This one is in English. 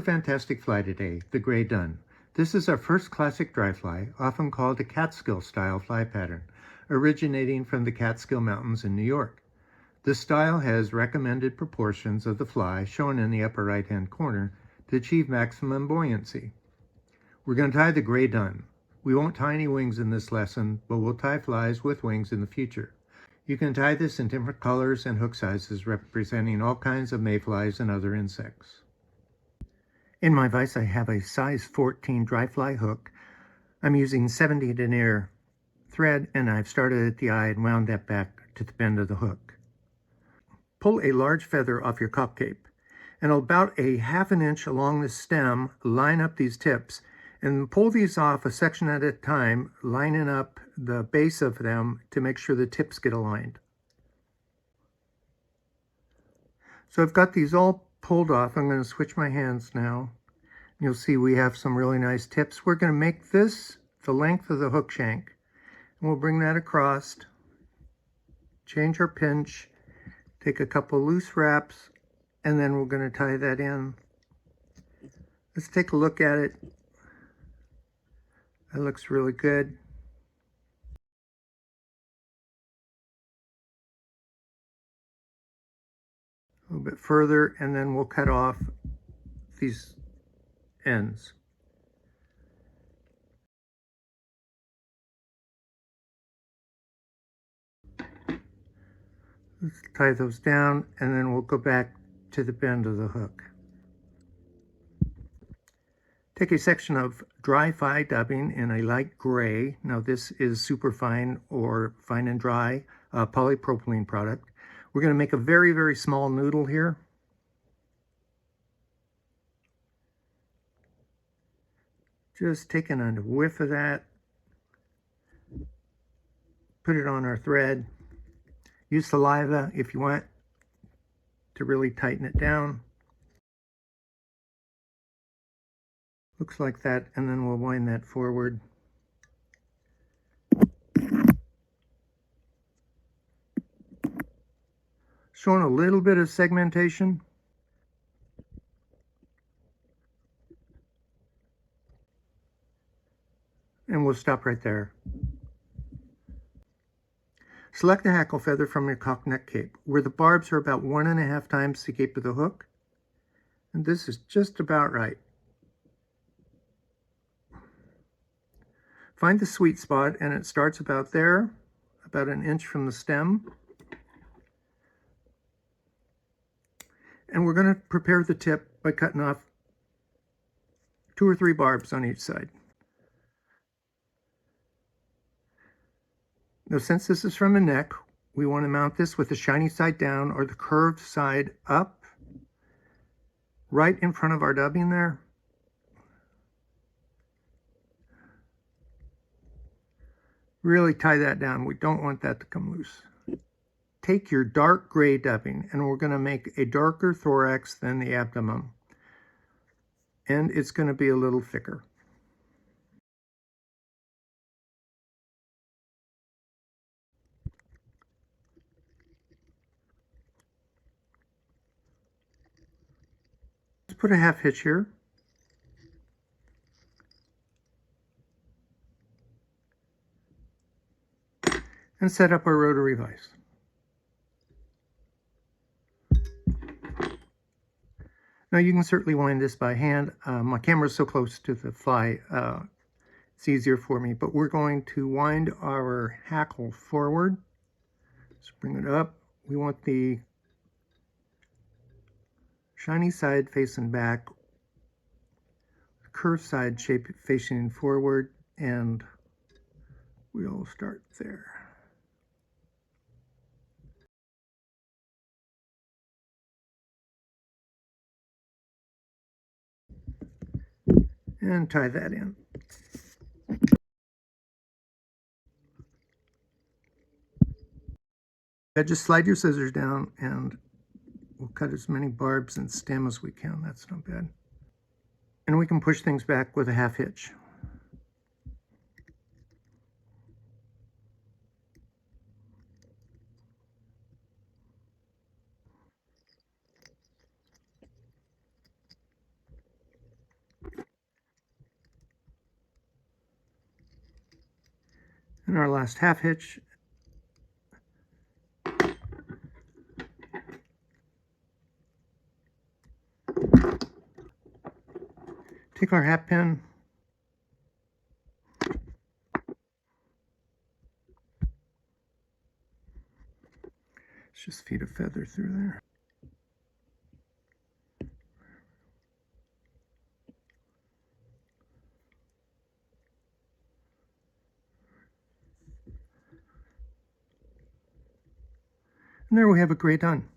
fantastic fly today, the Gray Dun. This is our first classic dry fly, often called a Catskill style fly pattern, originating from the Catskill Mountains in New York. This style has recommended proportions of the fly shown in the upper right-hand corner to achieve maximum buoyancy. We're going to tie the Gray Dun. We won't tie any wings in this lesson, but we'll tie flies with wings in the future. You can tie this in different colors and hook sizes representing all kinds of mayflies and other insects. In my vise, I have a size 14 dry fly hook. I'm using 70 denier thread, and I've started at the eye and wound that back to the bend of the hook. Pull a large feather off your cock cape, and about a ½ inch along the stem, line up these tips, and pull these off a section at a time, lining up the base of them to make sure the tips get aligned. So I've got these all pulled off. I'm going to switch my hands now. You'll see we have some really nice tips. We're going to make this the length of the hook shank. And we'll bring that across, change our pinch, take a couple loose wraps, and then we're going to tie that in. Let's take a look at it. That looks really good. A little bit further, and then we'll cut off these ends. Let's tie those down, and then we'll go back to the bend of the hook. Take a section of dry fly dubbing in a light gray. Now this is super fine or fine and dry polypropylene product. We're going to make a very, very small noodle here. Just taking a whiff of that. Put it on our thread. Use saliva if you want to really tighten it down. Looks like that, and then we'll wind that forward. Showing a little bit of segmentation. And we'll stop right there. Select a hackle feather from your cock neck cape, where the barbs are about 1.5 times the cape of the hook. And this is just about right. Find the sweet spot, and it starts about there, about 1 inch from the stem. And we're going to prepare the tip by cutting off 2 or 3 barbs on each side. Now, since this is from the neck, we want to mount this with the shiny side down or the curved side up, right in front of our dubbing there. Really tie that down. We don't want that to come loose. Take your dark gray dubbing, and we're going to make a darker thorax than the abdomen. And it's going to be a little thicker. Let's put a half hitch here. And set up our rotary vise. Now you can certainly wind this by hand. My camera is so close to the fly, it's easier for me, but we're going to wind our hackle forward. Let's bring it up. We want the shiny side facing back, the curved side shape facing forward, and we'll start there. And tie that in. Just slide your scissors down, and we'll cut as many barbs and stem as we can. That's not bad. And we can push things back with a half hitch. And our last half hitch. Take our hat pin. Let's just feed a feather through there. And there we have a gray dun.